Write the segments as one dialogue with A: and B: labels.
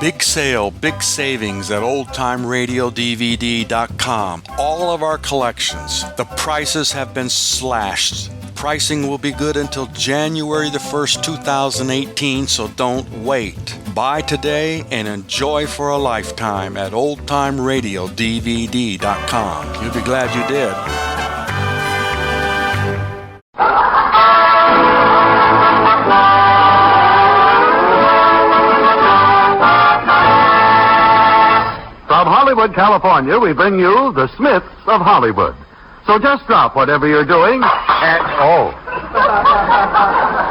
A: Big sale, big savings at oldtimeradiodvd.com. All of our collections. The prices have been slashed. Pricing will be good until January the 1st, 2018, so don't wait. Buy today and enjoy for a lifetime at oldtimeradiodvd.com. You'll be glad you did.
B: From Hollywood, California, we bring you the Smiths of Hollywood. So just drop whatever you're doing and... Oh.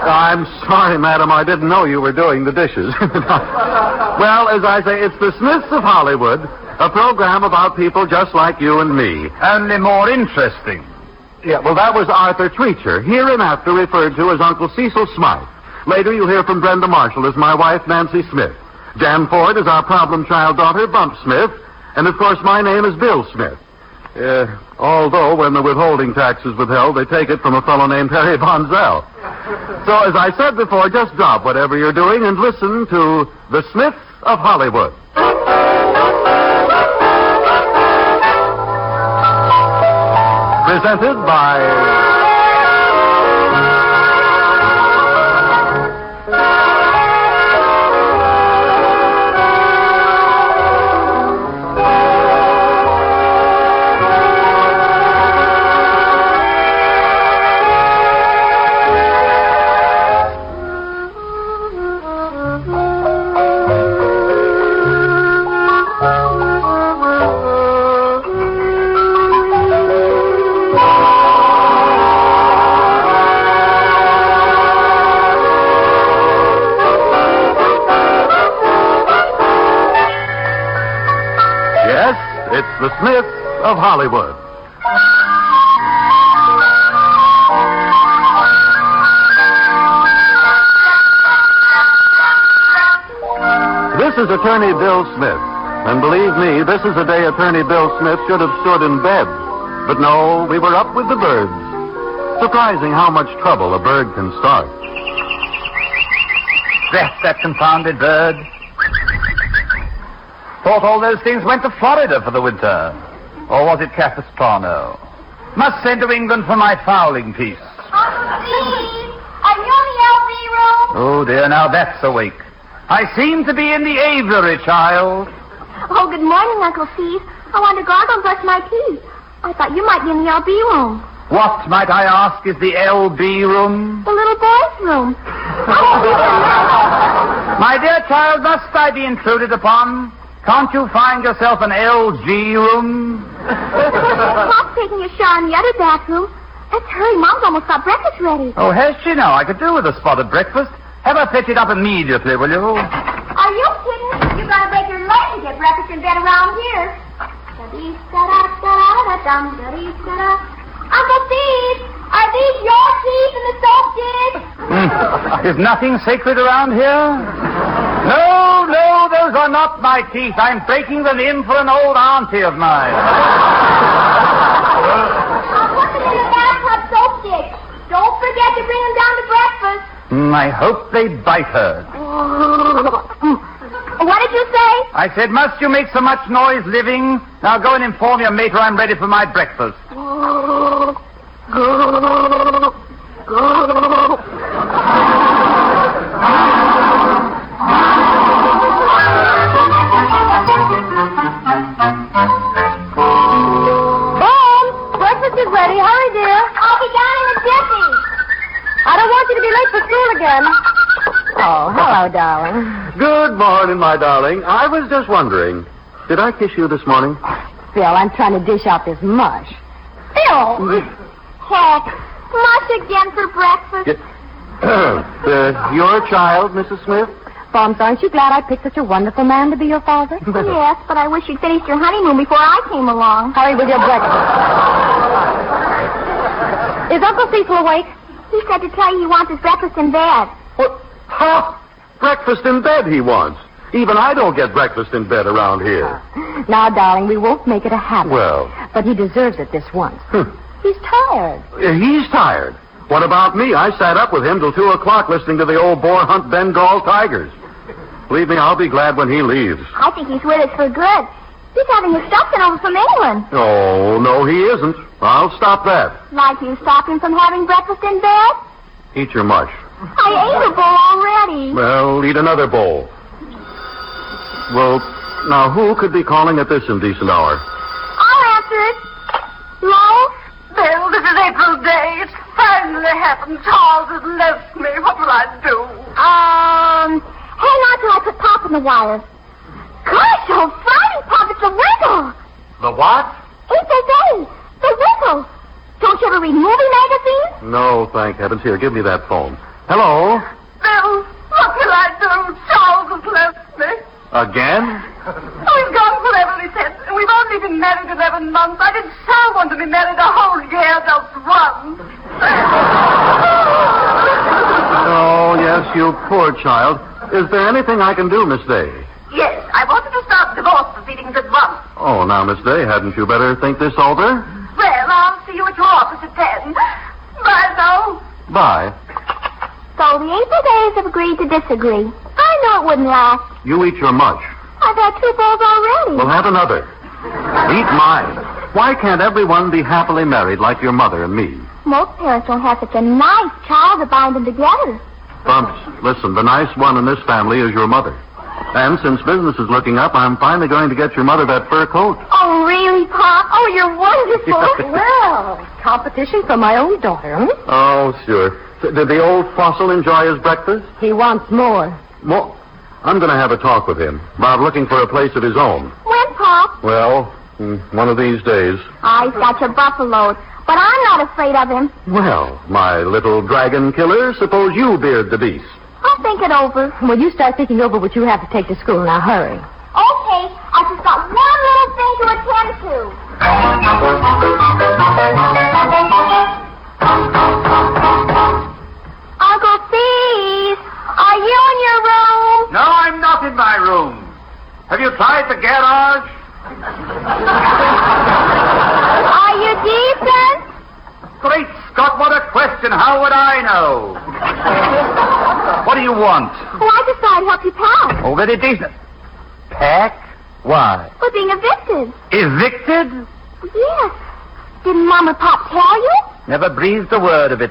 B: I'm sorry, madam. I didn't know you were doing the dishes. Well, as I say, it's the Smiths of Hollywood, a program about people just like you and me.
C: Only more interesting.
B: Yeah, well, that was Arthur Treacher, hereinafter referred to as Uncle Cecil Smythe. Later, you'll hear from Brenda Marshall as my wife, Nancy Smith. Jan Ford is our problem child daughter, Bump Smith. And, of course, my name is Bill Smith. Although, when the withholding tax is withheld, they take it from a fellow named Harry Bonzell. So, as I said before, just drop whatever you're doing and listen to the Smiths of Hollywood. Presented by... It's the Smiths of Hollywood. This is Attorney Bill Smith. And believe me, this is the day Attorney Bill Smith should have stood in bed. But no, we were up with the birds. Surprising how much trouble a bird can start.
C: That's that confounded bird. Thought all those things went to Florida for the winter. Or was it Capistrano? Must send to England for my fowling piece.
D: Uncle Steve, are you in the LV room?
C: Oh, dear, now that's awake. I seem to be in the aviary, child.
D: Oh, good morning, Uncle Steve. I want to gargle and brush my teeth. I thought you might be in the LB room.
C: What, might I ask, is the LB room?
D: The little boy's room.
C: My dear child, must I be intruded upon? Can't you find yourself an LG room?
D: Pop's taking a shower in the other bathroom. Let's hurry. Mom's almost got breakfast ready.
C: Oh, has she now? I could do with a spotted breakfast. Have her fetch it up immediately, will you?
D: Are you kidding? You've got to break your leg to get breakfast in bed around here. Uncle Steve, are these your teeth in the soap dish?
C: Is nothing sacred around here? No, those are not my teeth. I'm breaking them in for an old auntie of mine.
D: I'll put them in the bathtub soap dish. Don't forget to bring them down to breakfast.
C: I hope they bite her.
D: What did you say?
C: I said, must you make so much noise living? Now go and inform your mater I'm ready for my breakfast.
D: Breakfast is ready. Hurry, dear. I'll be down in a jiffy. I don't want you to be late for school again. Oh, hello, darling.
B: Good morning, my darling. I was just wondering, did I kiss you this morning?
D: Phil, I'm trying to dish out this mush. Phil! Heck, mush again for breakfast?
B: Your child, Mrs. Smith?
D: Bombs, aren't you glad I picked such a wonderful man to be your father? Yes, but I wish you'd finished your honeymoon before I came along. Hurry with your breakfast. Is Uncle Cecil awake? He said to tell you he wants his breakfast in bed.
B: What? Ha! Breakfast in bed he wants. Even I don't get breakfast in bed around here.
D: Now, darling, we won't make it a habit.
B: Well.
D: But he deserves it this once. He's tired.
B: He's tired. What about me? I sat up with him till 2 o'clock listening to the old boar hunt Bengal tigers. Believe me, I'll be glad when he leaves.
D: I think he's with us for good. He's having his stuff sent over from England.
B: Oh, no, he isn't. I'll stop that.
D: Like you stopped him from having breakfast in bed?
B: Eat your mush.
D: I ate a bowl already.
B: Well, eat another bowl. Well, now, who could be calling at this indecent hour?
D: I'll answer it. Hello?
E: Bill, this is April Day. It's finally happened. Charles has left me. What will I do?
D: Hang on till I put Pop in the wire. Gosh, oh, Friday, Pop, it's the Wiggle.
C: The what?
D: H-A-A, the Wiggle. Don't you ever read movie magazines?
B: No, thank heavens. Here, give me that phone. Hello?
E: Bill, what will I do? Charles has left me.
B: Again?
E: Oh, he's gone forever, he said. And we've only been married 11 months. I did so want to be married a whole year, just once.
B: Oh, yes, you poor child. Is there anything I can do, Miss Day?
E: Yes, I wanted to start divorce proceedings at once.
B: Oh, now, Miss Day, hadn't you better think this over?
E: Well, I'll see you at your office at 10. Bye, now.
B: Bye.
D: So the April Days have agreed to disagree. I know it wouldn't last.
B: You eat your mush.
D: I've had 2 bowls already.
B: We'll have another. Eat mine. Why can't everyone be happily married like your mother and me?
D: Most parents don't have such a nice child to bind them together.
B: Bumps, listen, the nice one in this family is your mother. And since business is looking up, I'm finally going to get your mother that fur coat.
D: Oh, really, Pop? Oh, you're wonderful.
E: Well, competition for my own daughter, huh?
B: Oh, sure. Did the old fossil enjoy his breakfast?
E: He wants more.
B: More? I'm going to have a talk with him about looking for a place of his own.
D: When, Pop?
B: Well, one of these days.
D: He's got your buffaloes, but I'm not afraid of him.
B: Well, my little dragon killer, suppose you beard the beast.
D: I'll think it over.
E: Well, you start thinking over what you have to take to school. Now, hurry.
D: Okay, I just got one little thing to attend to. Uncle Cease, are you in your room?
C: No, I'm not in my room. Have you tried the garage?
D: Are you decent?
C: Great Scott, what a question. How would I know? What do you want?
D: Well, I just thought I'd help you pack.
C: Oh, very decent. Pack? Why?
D: We're being evicted.
C: Evicted?
D: Yes. Didn't Mom and Pop tell you?
C: Never breathed a word of it.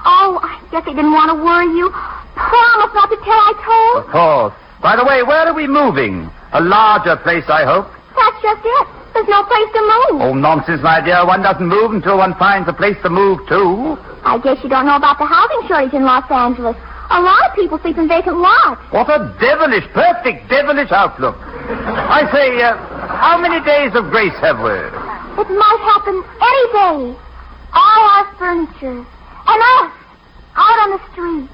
D: Oh, I guess they didn't want to worry you. Promise not to tell I told.
C: Of course. By the way, where are we moving? A larger place, I hope.
D: That's just it. There's no place to move.
C: Oh, nonsense, my dear. One doesn't move until one finds a place to move to.
D: I guess you don't know about the housing shortage in Los Angeles. A lot of people sleep in vacant lots.
C: What a devilish, perfect devilish outlook. I say, how many days of grace have we?
D: It might happen any day. All our furniture. And us. Out on the street.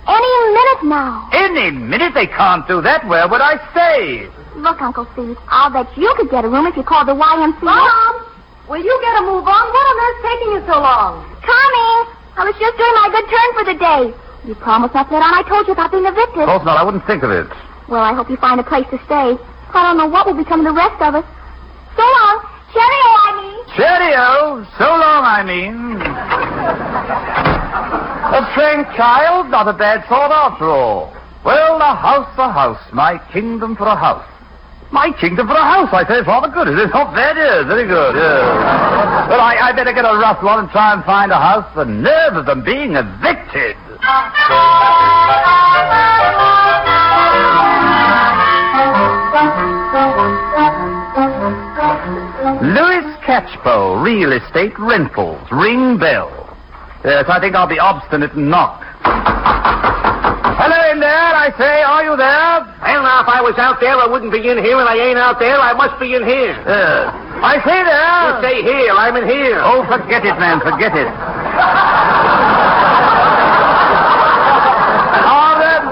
D: Any minute now.
C: Any minute they can't do that. Where would I stay?
D: Look, Uncle Steve, I'll bet you could get a room if you called the YMCA.
E: Mom, will you get a move on? What on earth's taking you so long?
D: Coming. I was just doing my good turn for the day. You promised not to let on I told you about being evicted.
C: Of course not. I wouldn't think of it.
D: Well, I hope you find a place to stay. I don't know what will become of the rest of us. So long. Cheerio, I mean.
C: Cheerio. So long, I mean. A frank child, not a bad sort after all. Well, a house, my kingdom for a house. My kingdom for a house, I say, it's rather good, is it? Oh, that is, very good, yes. Well, I better get a rough one and try and find a house. The nerve of them being evicted. Louis Catchpole, Real Estate Rentals, ring bell. Yes, I think I'll be obstinate and knock. Hello in there, I say, are you there?
F: Well, now, if I was out there, I wouldn't be in here, and I ain't out there, I must be in here.
C: I say there.
F: You say here, I'm in here.
C: Oh, forget it, man, forget it.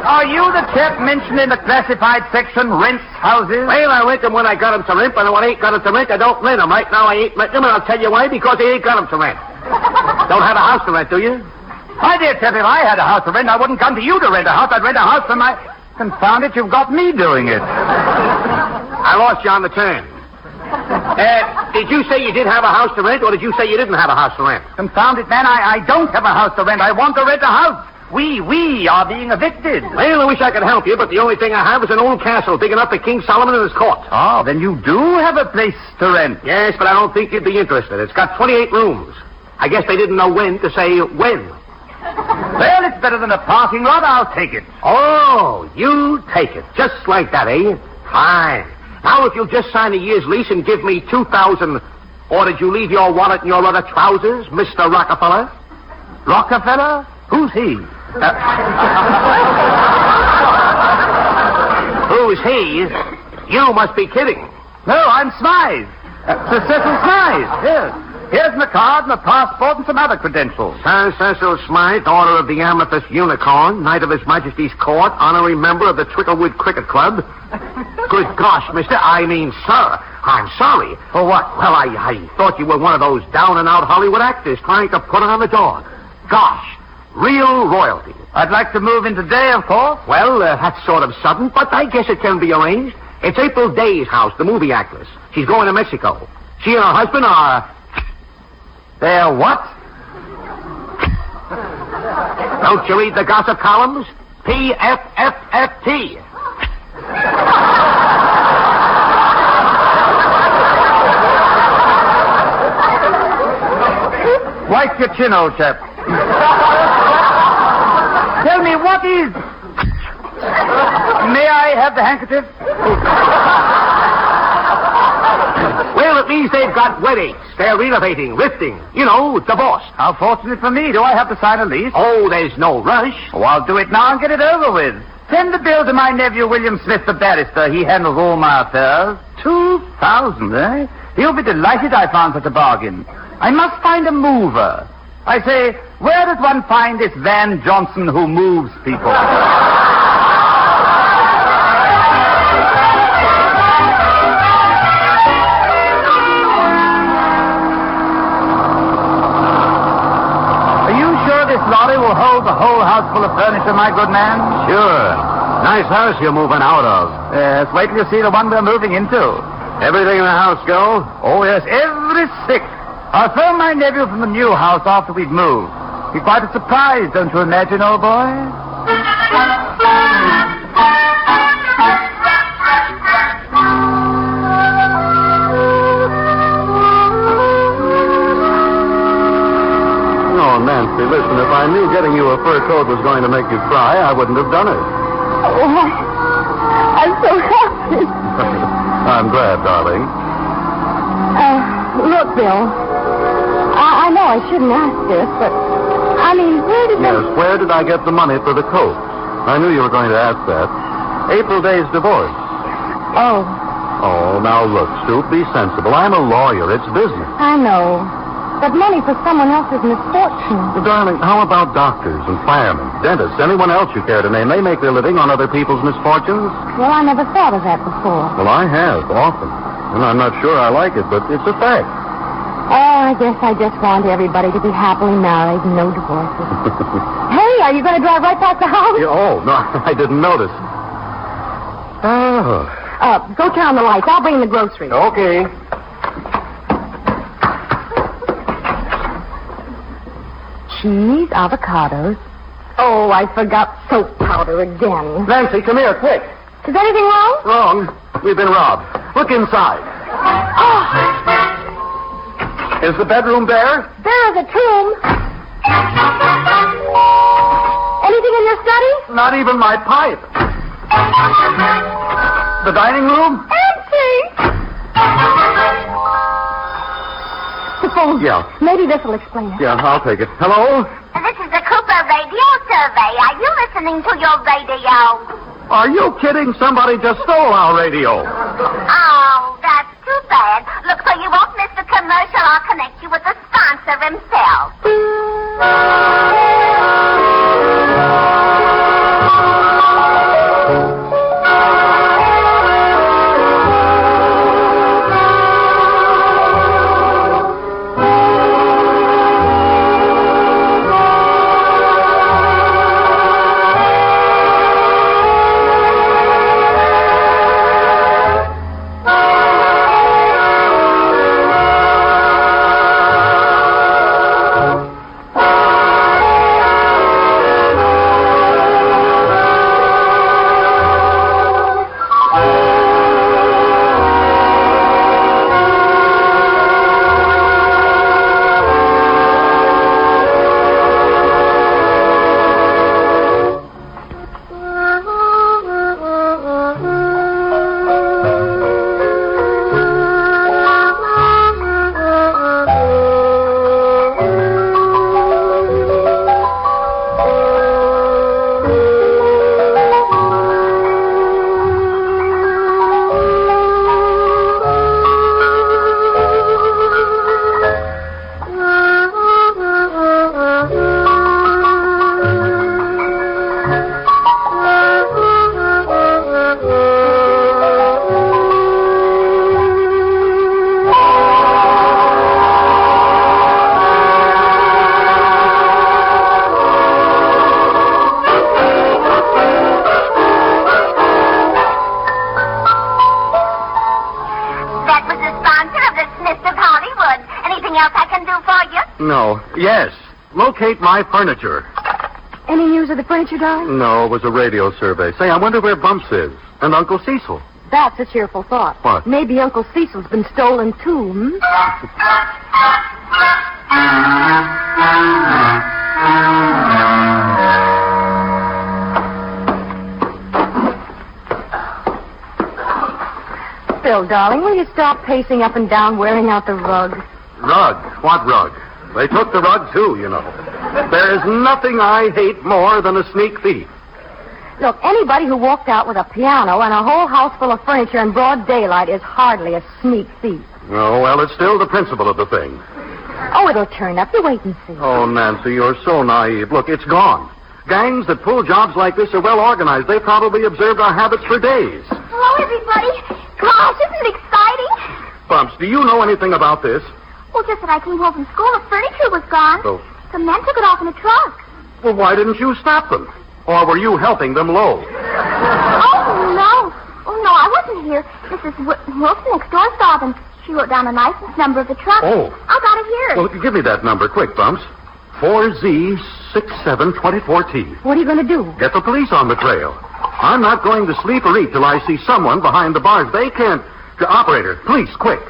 C: Are you the chap mentioned in the classified section, rents houses?
F: Well, I rent them when I got them to rent, but when I ain't got them to rent, I don't rent them. Right now, I ain't renting them, and I'll tell you why, because I ain't got them to rent. Don't have a house to rent, do you?
C: My dear chap, if I had a house to rent, I wouldn't come to you to rent a house. I'd rent a house for my... Confound it, you've got me doing it.
F: I lost you on the turn. Did you say you did have a house to rent, or did you say you didn't have a house to rent?
C: Confound it, man, I don't have a house to rent. I want to rent a house. we are being evicted.
F: Well, I wish I could help you, but the only thing I have is an old castle big enough for King Solomon and his court.
C: Oh, then you do have a place to rent.
F: Yes, but I don't think you'd be interested. It's got 28 rooms. I guess they didn't know when to say when.
C: Well, it's better than a parking lot. I'll take it.
F: Oh, you take it. Just like that, eh? Fine. Now, if you'll just sign a year's lease and give me $2,000... Or did you leave your wallet in your other trousers, Mr. Rockefeller?
C: Rockefeller? Who's he?
F: Who's he? You must be kidding.
C: No, I'm Smythe. Sir Cecil Smythe. Yes. Here's my card, my passport, and some other credentials.
F: Sir Cecil Smythe, Order of the Amethyst Unicorn, Knight of His Majesty's Court, honorary member of the Tricklewood Cricket Club. Good gosh, mister, I mean, sir, I'm sorry.
C: For what?
F: Well, I thought you were one of those down-and-out Hollywood actors trying to put on the dog. Gosh, real royalty.
C: I'd like to move in today, of course.
F: Well, that's sort of sudden, but I guess it can be arranged. It's April Day's house, the movie actress. She's going to Mexico. She and her husband are...
C: They're what?
F: Don't you read the gossip columns? PFFFT.
C: Wipe your chin, old chap. Tell me, what is... May I have the handkerchief?
F: Well, it means they've got weddings. They're renovating, lifting. You know, divorced.
C: How fortunate for me. Do I have to sign a lease?
F: Oh, there's no rush.
C: Oh, I'll do it now and get it over with. Send the bill to my nephew, William Smith, the barrister. He handles all my affairs. 2,000, eh? He'll be delighted I found such a bargain. I must find a mover. I say, where does one find this Van Johnson who moves people? Lorry will hold the whole house full of furniture, my good man?
B: Sure. Nice house you're moving out of.
C: Yes, wait till you see the one we're moving into.
B: Everything in the house go?
C: Oh, yes, every stick. I'll phone my nephew from the new house after we've moved. Be quite a surprise, don't you imagine, old boy?
B: Nancy, listen, if I knew getting you a fur coat was going to make you cry, I wouldn't have done it.
D: Oh, I'm so happy.
B: I'm glad, darling.
D: Look, Bill, I know I shouldn't ask this, but, I mean, where did
B: Yes, where did I get the money for the coat? I knew you were going to ask that. April Day's divorce.
D: Oh,
B: Oh, now look, Stoop, be sensible. I'm a lawyer. It's business.
D: I know. But money for someone else's misfortune.
B: Well, darling, how about doctors and firemen, dentists, anyone else you care to name? They make their living on other people's misfortunes.
D: Well, I never thought of that before.
B: Well, I have, often. And I'm not sure I like it, but it's a fact.
D: Oh, I guess I just want everybody to be happily married and no divorces. Hey, are you going to drive right past the house?
B: Yeah, oh, no, I didn't notice. Oh.
D: Go turn on the lights. I'll bring the groceries.
B: Okay.
D: Cheese, avocados. Oh, I forgot soap powder again.
B: Nancy, come here, quick.
D: Is anything wrong?
B: Wrong. We've been robbed. Look inside.
D: Oh,
B: Is the bedroom bare?
D: there is a tomb. Anything in your study?
B: Not even my pipe. The dining room?
D: Empty. The phone.
B: Yeah.
D: Maybe this will explain it.
B: Yeah, I'll take it. Hello?
G: This is the Cooper Radio Survey. Are you listening to your radio?
B: Are you kidding? Somebody just stole our radio.
G: Oh, that's too bad. Look, so you won't miss the commercial, I'll connect you with the sponsor himself.
B: No. Yes. Locate my furniture.
D: Any news of the furniture, darling?
B: No, it was a radio survey. Say, I wonder where Bumps is. And Uncle Cecil.
D: That's a cheerful thought.
B: What?
D: Maybe Uncle Cecil's been stolen, too, hmm? Phil, darling, will you stop pacing up and down, wearing out the rug?
B: Rug? What rug? They took the rug, too, you know. There is nothing I hate more than a sneak thief.
D: Look, anybody who walked out with a piano and a whole house full of furniture in broad daylight is hardly a sneak thief.
B: Oh, well, it's still the principle of the thing.
D: Oh, it'll turn up. You wait and see.
B: Oh, Nancy, you're so naive. Look, it's gone. Gangs that pull jobs like this are well organized. They probably observed our habits for days.
G: Hello, everybody. Gosh, isn't it exciting?
B: Bumps, do you know anything about this?
G: Well, just that I came home from school, the furniture was gone.
B: Oh.
G: The men took it off in a truck.
B: Well, why didn't you stop them? Or were you helping them load?
G: Oh, no. Oh, no, I wasn't here. Mrs. Wilson next door saw them. She wrote down the license number of the truck.
B: Oh.
G: I got it here.
B: Well, give me that number quick, Bumps. 4Z6724T.
D: What are you going to do?
B: Get the police on the trail. I'm not going to sleep or eat till I see someone behind the bars. They can't... Operator, police, quick.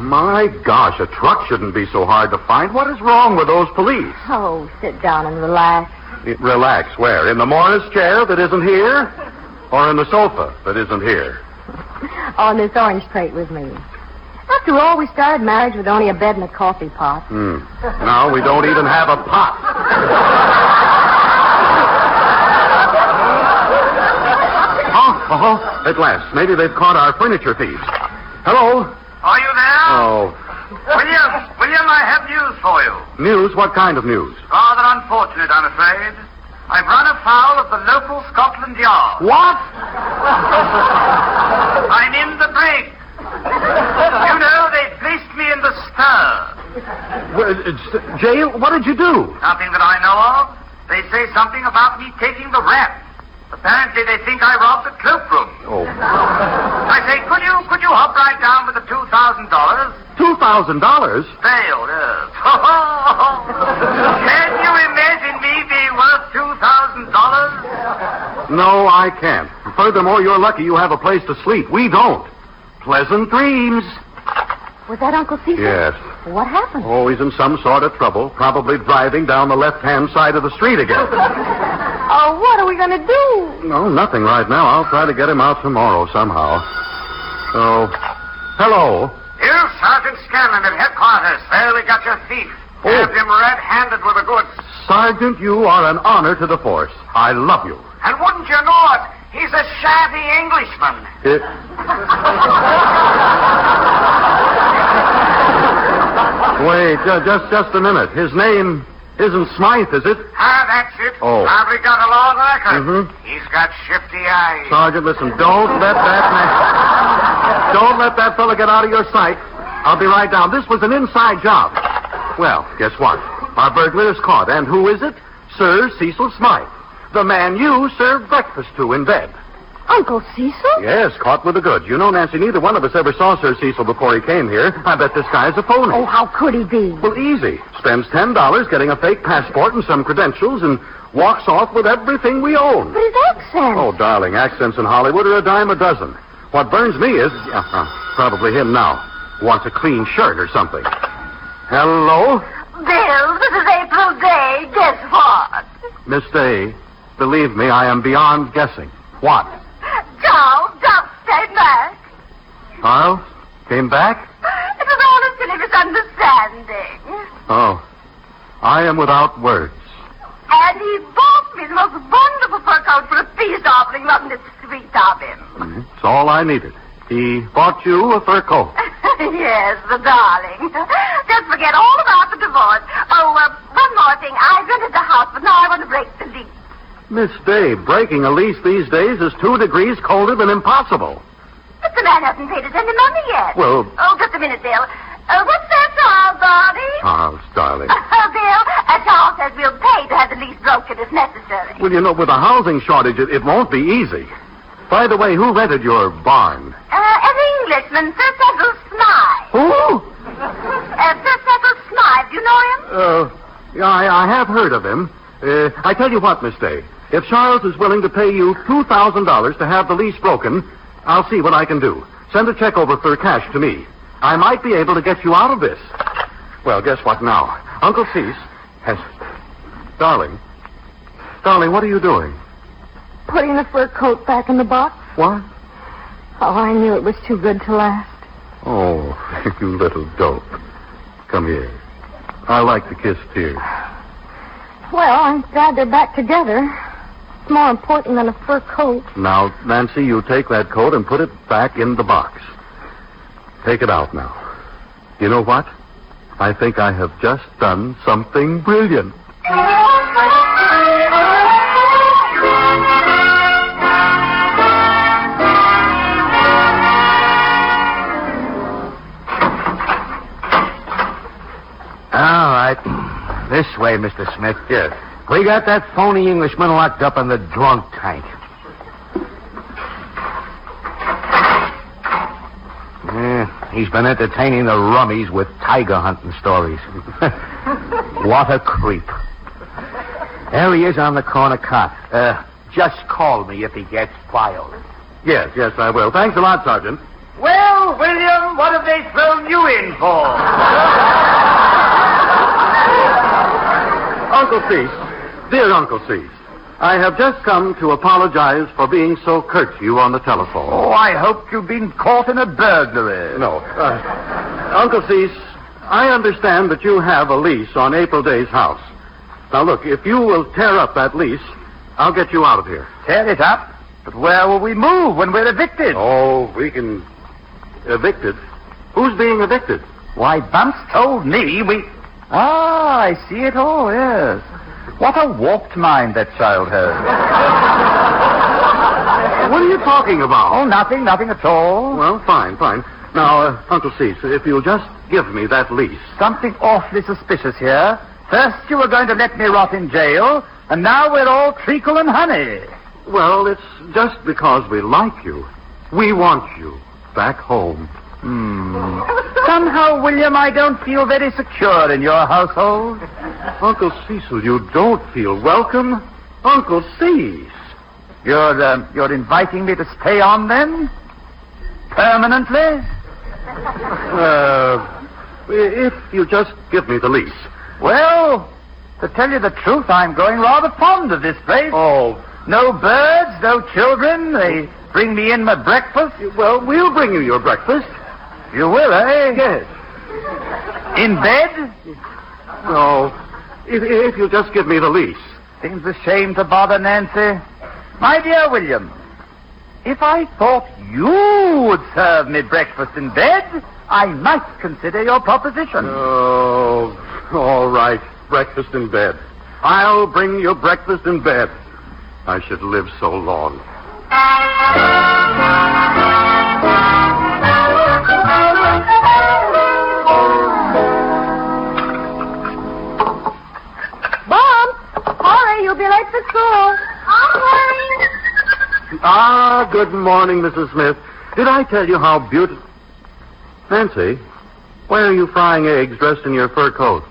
B: My gosh, a truck shouldn't be so hard to find. What is wrong with those police?
D: Oh, sit down and relax.
B: Relax, where? In the Morris chair that isn't here? Or in the sofa that isn't here?
D: On this orange crate with me. After all, we started marriage with only a bed and a coffee pot.
B: Now we don't even have a pot. Oh, at last. Maybe they've caught our furniture thieves. Hello?
C: Are you there?
B: Oh.
C: William, I have news for you.
B: News? What kind of news?
C: Rather unfortunate, I'm afraid. I've run afoul of the local Scotland Yard.
B: What?
C: I'm in the brig. You know, they placed me in the stir.
B: Jail? What did you do?
C: Nothing that I know of. They say something about me taking the rap. Apparently they think I robbed the cloakroom.
B: Oh.
C: I say, could you hop right down with the $2,000?
B: $2,000?
C: Failed, yes. Can you imagine me being worth $2,000?
B: No, I can't. Furthermore, you're lucky you have a place to sleep. We don't. Pleasant dreams.
D: Was that Uncle Cecil?
B: Yes.
D: What happened?
B: Oh, he's in some sort of trouble. Probably driving down the left-hand side of the street again.
D: Oh, what are we going to do?
B: No, nothing right now. I'll try to get him out tomorrow somehow. Oh, hello.
C: You, Sergeant Scanlon at headquarters. There we got your thief.
B: Oh.
C: Have him red-handed with the goods.
B: Sergeant, you are an honor to the force. I love you.
C: And wouldn't you know it, he's a shabby Englishman.
B: Wait, just a minute. His name isn't Smythe, is it?
C: That's it.
B: Oh.
C: Probably got a long record.
B: Mhm.
C: He's got shifty eyes.
B: Sergeant, listen, don't let that fella get out of your sight. I'll be right down. This was an inside job. Well, guess what? Our burglar is caught. And who is it? Sir Cecil Smythe. The man you served breakfast to in bed.
D: Uncle Cecil?
B: Yes, caught with the goods. You know, Nancy, neither one of us ever saw Sir Cecil before he came here. I bet this guy's a phony.
D: Oh, how could he be?
B: Well, easy. Spends $10 getting a fake passport and some credentials and walks off with everything we own.
D: But his accent.
B: Oh, darling, accents in Hollywood are a dime a dozen. What burns me is... probably him now. Wants a clean shirt or something. Hello?
G: Bill, this is April Day. Guess what?
B: Miss Day, believe me, I am beyond guessing. What?
G: Charles just came back.
B: Charles? Came back?
G: It was all a silly misunderstanding.
B: Oh. I am without words.
G: And he bought me the most wonderful fur coat for a peace offering. Wasn't it sweet of him?
B: It's all I needed. He bought you a fur coat.
G: Yes, the darling. Just forget all about the divorce. Oh, one more thing. I rented the house, but now I want to break the lease.
B: Miss Day, breaking a lease these days is 2 degrees colder than impossible.
G: But the man hasn't paid us any money yet.
B: Well...
G: Oh, just a minute, Bill. What's that, Charles, darling?
B: Charles, darling.
G: Bill, Charles says we'll pay to have the lease broken if necessary.
B: Well, you know, with a housing shortage, it won't be easy. By the way, who rented your barn?
G: An Englishman, Sir Cecil Smythe.
B: Who?
G: Sir Cecil Smythe, do you know him?
B: Yeah, I have heard of him. I tell you what, Miss Day. If Charles is willing to pay you $2,000 to have the lease broken, I'll see what I can do. Send a check over for cash to me. I might be able to get you out of this. Well, guess what now? Uncle Cease has... Darling, what are you doing?
D: Putting the fur coat back in the box.
B: What?
D: Oh, I knew it was too good to last.
B: Oh, you little dope. Come here. I like to kiss tears.
D: Well, I'm glad they're back together. It's more important than a fur coat.
B: Now, Nancy, you take that coat and put it back in the box. Take it out now. You know what? I think I have just done something brilliant.
F: All right. This way, Mr. Smith.
B: Yes.
F: We got that phony Englishman locked up in the drunk tank. Yeah, he's been entertaining the rummies with tiger hunting stories. What a creep. There he is on the corner cot. Just call me if he gets filed.
B: Yes, I will. Thanks a lot, Sergeant.
C: Well, William, what have they thrown you in for?
B: Uncle Cease, dear Uncle Cease, I have just come to apologize for being so curt to you on the telephone.
C: Oh, I hope you've been caught in a burglary.
B: No. Uncle Cease, I understand that you have a lease on April Day's house. Now, look, if you will tear up that lease, I'll get you out of here.
C: Tear it up? But where will we move when we're evicted?
B: Oh, we can... Evicted? Who's being evicted?
C: Why, Bumps told me we... Ah, I see it all, yes. What a warped mind that child has.
B: What are you talking about?
C: Oh, nothing at all.
B: Well, fine. Now, Uncle Cease, if you'll just give me that lease.
C: Something awfully suspicious here. First you were going to let me rot in jail, and now we're all treacle and honey.
B: Well, it's just because we like you. We want you back home.
C: Somehow, William, I don't feel very secure in your household.
B: Uncle Cecil, you don't feel welcome? Uncle Cease.
C: You're inviting me to stay on, then? Permanently?
B: If you just give me the lease.
C: Well, to tell you the truth, I'm growing rather fond of this place.
B: Oh.
C: No birds, no children. They bring me in my breakfast.
B: Well, we'll bring you your breakfast.
C: You will, eh?
B: Yes.
C: In bed?
B: No. If you'll just give me the lease.
C: Seems a shame to bother Nancy. My dear William, if I thought you would serve me breakfast in bed, I might consider your proposition.
B: Oh, all right. Breakfast in bed. I'll bring you breakfast in bed. I should live so long.
D: Bob, hurry, you'll be late for school.
G: I'm hurrying.
B: Ah, good morning, Mrs. Smith. Did I tell you how beautiful... Nancy, why are you frying eggs dressed in your fur coat?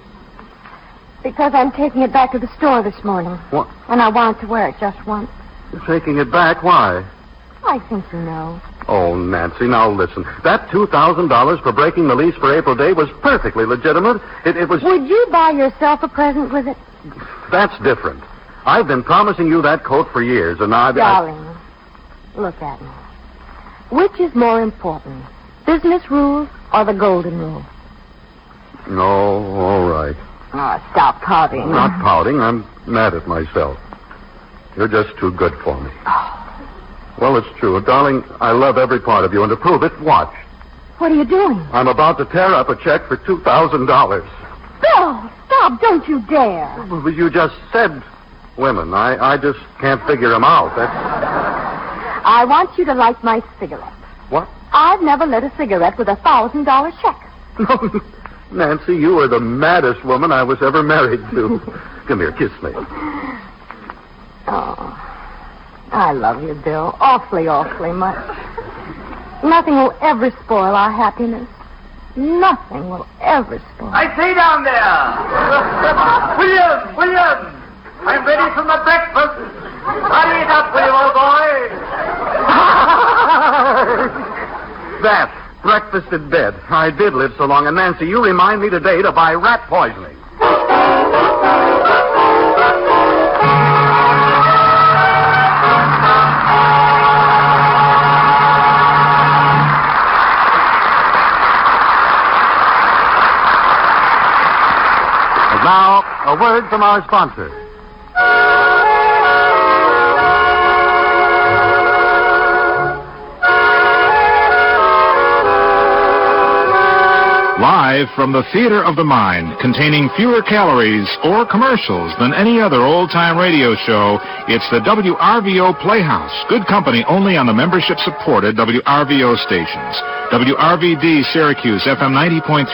D: Because I'm taking it back to the store this morning.
B: What?
D: And I wanted to wear it just once.
B: You're taking it back? Why?
D: I think you know.
B: Oh, Nancy, now listen. That $2,000 for breaking the lease for April Day was perfectly legitimate. It was...
D: Would you buy yourself a present with it?
B: That's different. I've been promising you that coat for years, and
D: Darling, look at me. Which is more important, business rules or the golden rule?
B: No, all right.
D: Oh, stop pouting.
B: I'm not pouting. I'm mad at myself. You're just too good for me. Well, it's true. Darling, I love every part of you, and to prove it, watch.
D: What are you doing?
B: I'm about to tear up a check for $2,000.
D: Bill, stop. Don't you dare.
B: Well, you just said women. I just can't figure them out. That's...
D: I want you to light my cigarette.
B: What?
D: I've never lit a cigarette with $1,000 check.
B: Nancy, you are the maddest woman I was ever married to. Come here, kiss me.
D: Oh, I love you, Bill. Awfully, awfully much. Nothing will ever spoil our happiness. Nothing will ever spoil.
C: I say down there. William, I'm ready for my breakfast. Hurry it up, will you, old boy?
B: That, breakfast in bed. I did live so long, and Nancy, you remind me today to buy rat poisoning. And now, a word from our sponsor.
H: Live from the Theater of the Mind, containing fewer calories or commercials than any other old-time radio show, it's the WRVO Playhouse. Good company only on the membership-supported WRVO stations. WRVD Syracuse, FM 90.3.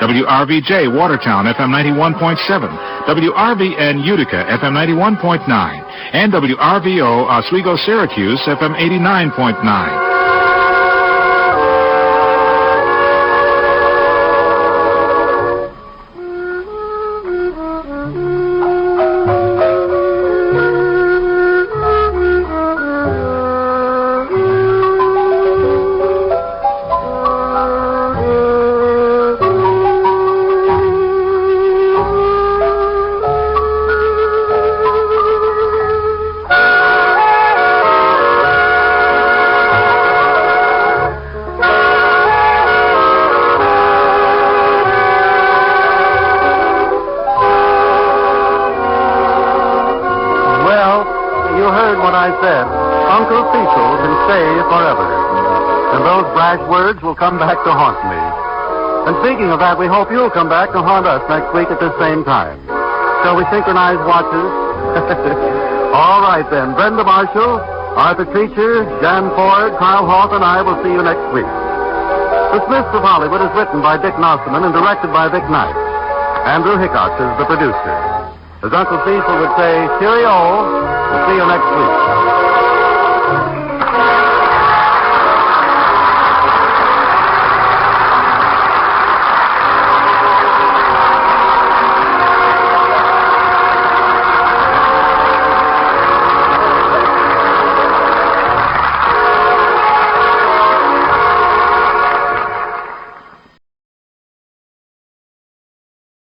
H: WRVJ Watertown, FM 91.7. WRVN Utica, FM 91.9. And WRVO Oswego Syracuse, FM 89.9.
B: Uncle Cecil can stay forever. And those brash words will come back to haunt me. And speaking of that, we hope you'll come back to haunt us next week at the same time. Shall we synchronize watches? All right, then. Brenda Marshall, Arthur Treacher, Jan Ford, Carl Hoff, and I will see you next week. The Smiths of Hollywood is written by Dick Nosserman and directed by Vic Knight. Andrew Hickox is the producer. As Uncle Cecil would say, cheerio. We'll see you next week.